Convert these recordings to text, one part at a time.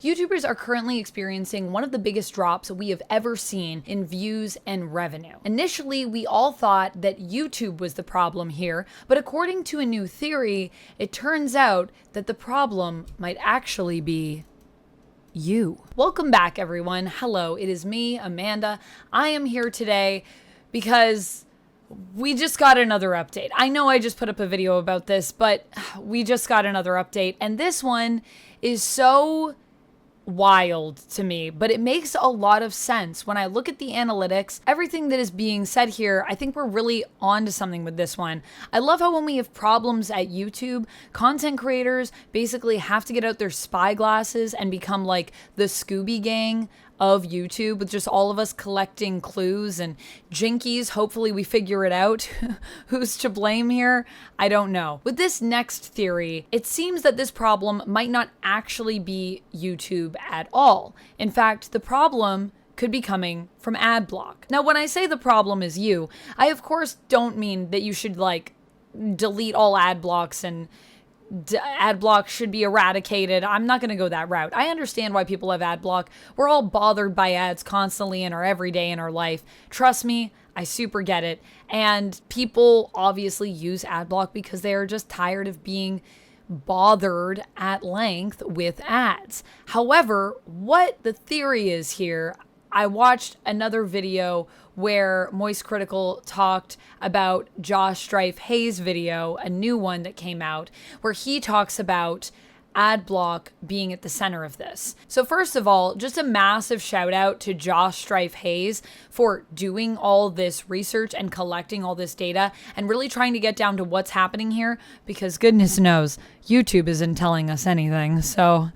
YouTubers are currently experiencing one of the biggest drops we have ever seen in views and revenue. Initially, we all thought that YouTube was the problem here, but according to a new theory, it turns out that the problem might actually be you. Welcome back, everyone. Hello, it is me, Amanda. I am here today because we just got another update. I know I just put up a video about this, but we just got another update, and this one is so wild to me, but it makes a lot of sense. When I look at the analytics, everything that is being said here, I think we're really onto something with this one. I love how when we have problems at YouTube, content creators basically have to get out their spy glasses and become like the Scooby Gang of YouTube, with just all of us collecting clues and jinkies. Hopefully we figure it out. Who's to blame here? I don't know. With this next theory, it seems that this problem might not actually be YouTube at all. In fact, the problem could be coming from ad block. Now, when I say the problem is you, I of course don't mean that you should like delete all ad blocks and ad block should be eradicated. I'm not going to go that route. I understand why people have ad block. We're all bothered by ads constantly in our everyday in our life. Trust me, I super get it. And people obviously use ad block because they are just tired of being bothered at length with ads. However, what the theory is here, I watched another video where Moist Critical talked about Josh Strife Hayes' video, a new one that came out, where he talks about ad block being at the center of this. So first of all, just a massive shout out to Josh Strife Hayes for doing all this research and collecting all this data and really trying to get down to what's happening here, because goodness knows, YouTube isn't telling us anything. So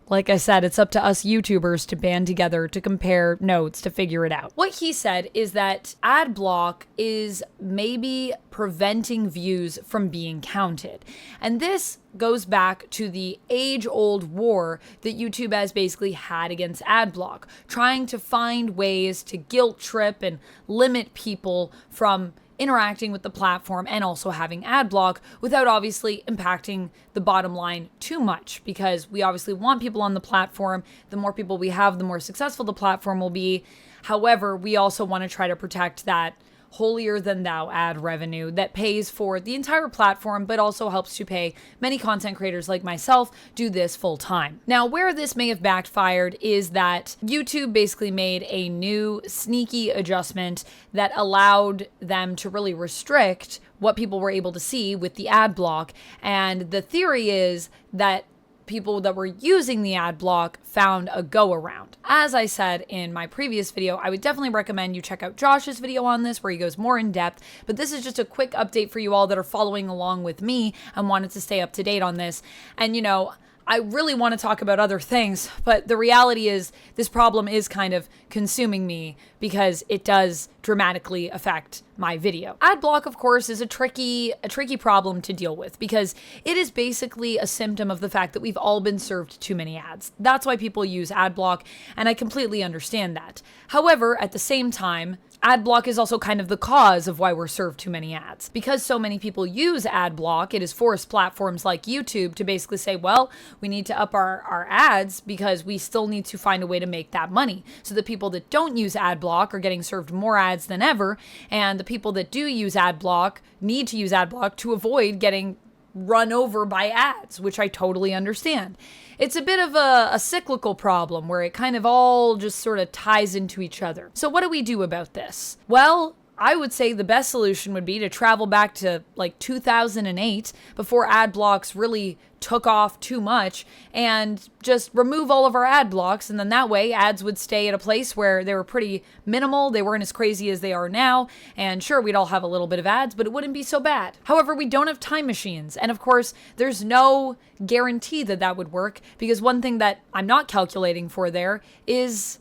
like I said, it's up to us YouTubers to band together to compare notes to figure it out. What he said is that ad block is maybe preventing views from being counted. And this goes back to the age-old war that YouTube has basically had against ad block, trying to find ways to guilt trip and limit people from interacting with the platform and also having ad block without obviously impacting the bottom line too much, because we obviously want people on the platform. The more people we have, the more successful the platform will be. However, we also want to try to protect that holier than thou ad revenue that pays for the entire platform, but also helps to pay many content creators like myself do this full time. Now, where this may have backfired is that YouTube basically made a new sneaky adjustment that allowed them to really restrict what people were able to see with the ad block. And the theory is that people that were using the ad block found a go around. As I said in my previous video, I would definitely recommend you check out Josh's video on this where he goes more in depth, but this is just a quick update for you all that are following along with me and wanted to stay up to date on this. And you know, I really want to talk about other things, but the reality is this problem is kind of consuming me because it does dramatically affect my video. Ad block, of course, is a tricky problem to deal with because it is basically a symptom of the fact that we've all been served too many ads. That's why people use ad block, and I completely understand that. However, at the same time, ad block is also kind of the cause of why we're served too many ads. Because so many people use ad block, it has forced platforms like YouTube to basically say, well, we need to up our ads because we still need to find a way to make that money. So the people that don't use ad block are getting served more ads than ever, and the people that do use ad block need to use ad block to avoid getting run over by ads, which I totally understand. It's a bit of a cyclical problem where it kind of all just sort of ties into each other. So what do we do about this? Well, I would say the best solution would be to travel back to like 2008 before ad blocks really took off too much and just remove all of our ad blocks, and then that way ads would stay at a place where they were pretty minimal. They weren't as crazy as they are now, and sure, we'd all have a little bit of ads, but it wouldn't be so bad. However, we don't have time machines, and of course there's no guarantee that that would work, because one thing that I'm not calculating for there is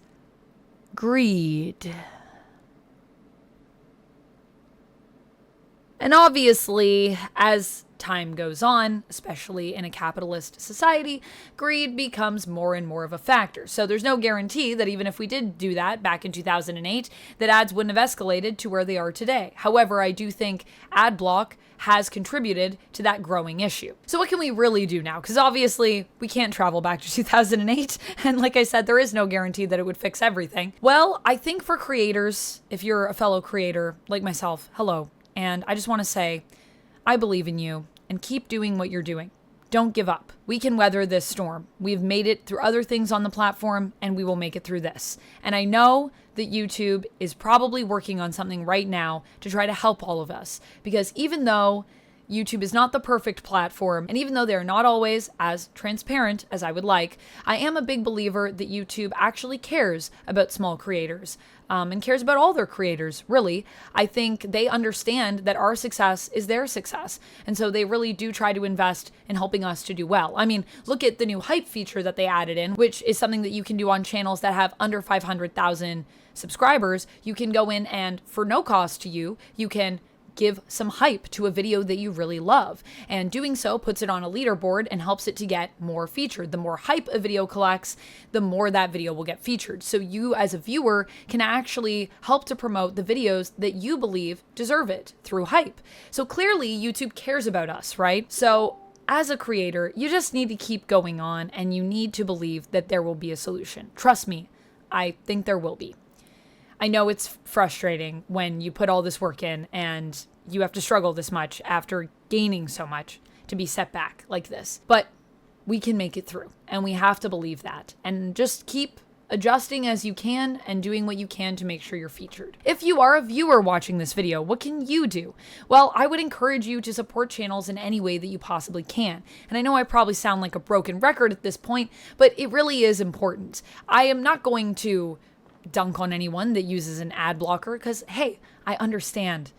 greed. And obviously, as time goes on, especially in a capitalist society, greed becomes more and more of a factor. So there's no guarantee that even if we did do that back in 2008, that ads wouldn't have escalated to where they are today. However, I do think ad block has contributed to that growing issue. So what can we really do now? Because obviously we can't travel back to 2008. And like I said, there is no guarantee that it would fix everything. Well, I think for creators, if you're a fellow creator like myself, hello. And I just want to say, I believe in you and keep doing what you're doing. Don't give up. We can weather this storm. We've made it through other things on the platform, and we will make it through this. And I know that YouTube is probably working on something right now to try to help all of us. Because even though YouTube is not the perfect platform, and even though they're not always as transparent as I would like, I am a big believer that YouTube actually cares about small creators. And cares about all their creators, really. I think they understand that our success is their success. And so they really do try to invest in helping us to do well. I mean, look at the new hype feature that they added in, which is something that you can do on channels that have under 500,000 subscribers. You can go in and, for no cost to you, you can give some hype to a video that you really love. And doing so puts it on a leaderboard and helps it to get more featured. The more hype a video collects, the more that video will get featured. So you as a viewer can actually help to promote the videos that you believe deserve it through hype. So clearly YouTube cares about us, right? So as a creator, you just need to keep going on and you need to believe that there will be a solution. Trust me, I think there will be. I know it's frustrating when you put all this work in and you have to struggle this much after gaining so much to be set back like this. But we can make it through, and we have to believe that. And just keep adjusting as you can and doing what you can to make sure you're featured. If you are a viewer watching this video, what can you do? Well, I would encourage you to support channels in any way that you possibly can. And I know I probably sound like a broken record at this point, but it really is important. I am not going to dunk on anyone that uses an ad blocker because, hey, I understand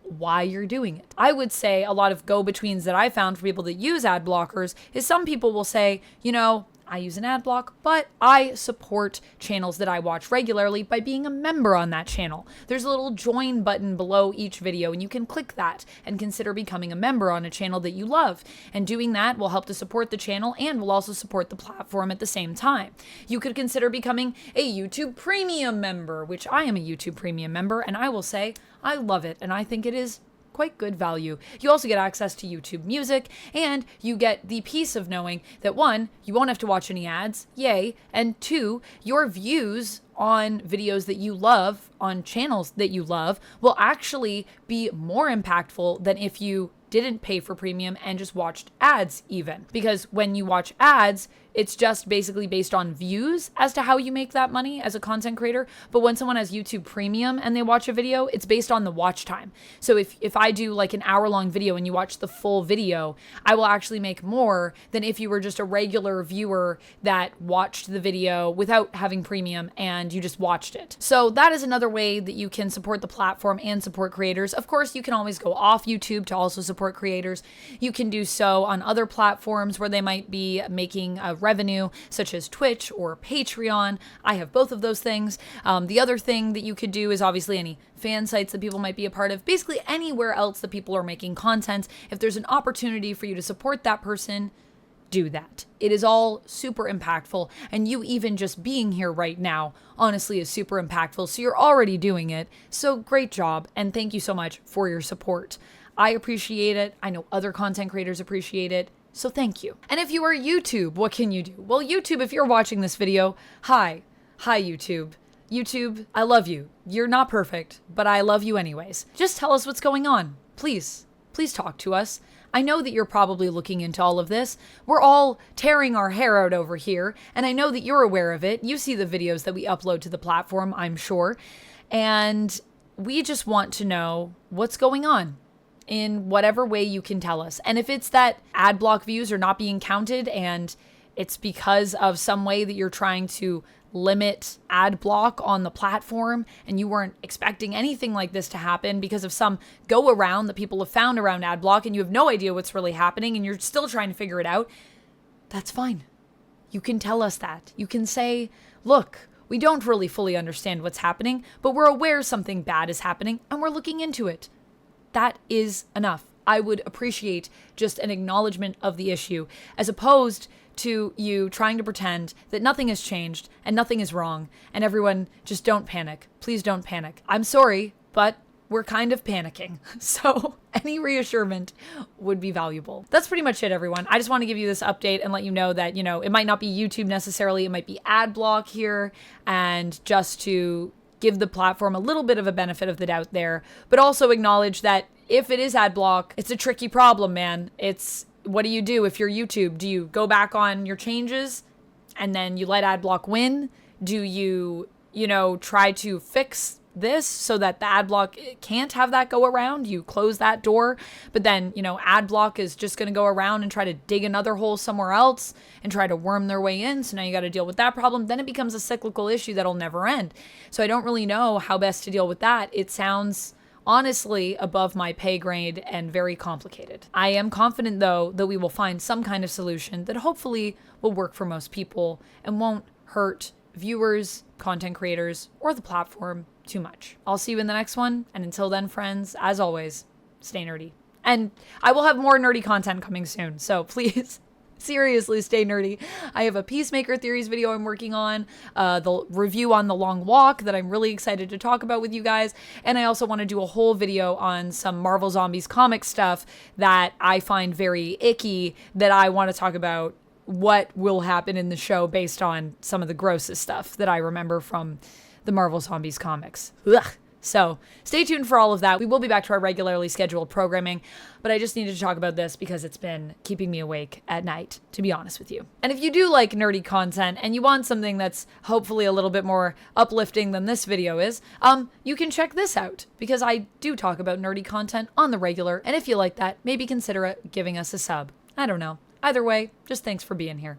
why you're doing it. I would say a lot of go-betweens that I found for people that use ad blockers is some people will say, you know, I use an ad block, but I support channels that I watch regularly by being a member on that channel. There's a little join button below each video, and you can click that and consider becoming a member on a channel that you love. And doing that will help to support the channel and will also support the platform at the same time. You could consider becoming a YouTube Premium member, which I am a YouTube Premium member, and I will say I love it, and I think it is quite good value. You also get access to YouTube Music, and you get the peace of knowing that 1, you won't have to watch any ads, yay, and 2, your views on videos that you love, on channels that you love, will actually be more impactful than if you didn't pay for premium and just watched ads even. Because when you watch ads, it's just basically based on views as to how you make that money as a content creator. But when someone has YouTube Premium and they watch a video, it's based on the watch time. So if I do like an hour-long video and you watch the full video, I will actually make more than if you were just a regular viewer that watched the video without having premium and you just watched it. So that is another way that you can support the platform and support creators. Of course, you can always go off YouTube to also support creators. You can do so on other platforms where they might be making a revenue, such as Twitch or Patreon. I have both of those things. The other thing that you could do is obviously any fan sites that people might be a part of, basically anywhere else that people are making content. If there's an opportunity for you to support that person, do that. It is all super impactful, and you even just being here right now honestly is super impactful, so you're already doing it. So great job, and thank you so much for your support. I appreciate it. I know other content creators appreciate it. So thank you. And if you are YouTube, what can you do? Well, YouTube, if you're watching this video, hi YouTube. YouTube, I love you. You're not perfect, but I love you anyways. Just tell us what's going on. Please talk to us. I know that you're probably looking into all of this. We're all tearing our hair out over here, and I know that you're aware of it. You see the videos that we upload to the platform, I'm sure. And we just want to know what's going on in whatever way you can tell us. And if it's that ad block views are not being counted and it's because of some way that you're trying to limit ad block on the platform and you weren't expecting anything like this to happen because of some go around that people have found around ad block and you have no idea what's really happening and you're still trying to figure it out, that's fine. You can tell us that. You can say, look, we don't really fully understand what's happening, but we're aware something bad is happening and we're looking into it. that is enough. I would appreciate just an acknowledgement of the issue, as opposed to you trying to pretend that nothing has changed and nothing is wrong, and everyone just don't panic. Please don't panic. I'm sorry, but we're kind of panicking. So any reassurance would be valuable. That's pretty much it, everyone. I just want to give you this update and let you know that, it might not be YouTube necessarily, it might be ad block here, and just to give the platform a little bit of a benefit of the doubt there, but also acknowledge that if it is ad block, it's a tricky problem, man. What do you do if you're YouTube? Do you go back on your changes and then you let ad block win? Do you, try to fix this so that the ad block can't have that go around? You close that door, but then, ad block is just going to go around and try to dig another hole somewhere else and try to worm their way in. So now you got to deal with that problem. Then it becomes a cyclical issue that'll never end. So I don't really know how best to deal with that. It sounds honestly above my pay grade and very complicated. I am confident, though, that we will find some kind of solution that hopefully will work for most people and won't hurt viewers, content creators, or the platform too much. I'll see you in the next one, and until then, friends, as always, stay nerdy. And I will have more nerdy content coming soon, so please, seriously, stay nerdy. I have a Peacemaker Theories video I'm working on, the review on The Long Walk that I'm really excited to talk about with you guys, and I also want to do a whole video on some Marvel Zombies comic stuff that I find very icky that I want to talk about what will happen in the show based on some of the grossest stuff that I remember from the Marvel Zombies comics. Ugh. So stay tuned for all of that. We will be back to our regularly scheduled programming, but I just needed to talk about this because it's been keeping me awake at night, to be honest with you. And if you do like nerdy content and you want something that's hopefully a little bit more uplifting than this video is, you can check this out because I do talk about nerdy content on the regular. And if you like that, maybe consider giving us a sub. I don't know. Either way, just thanks for being here.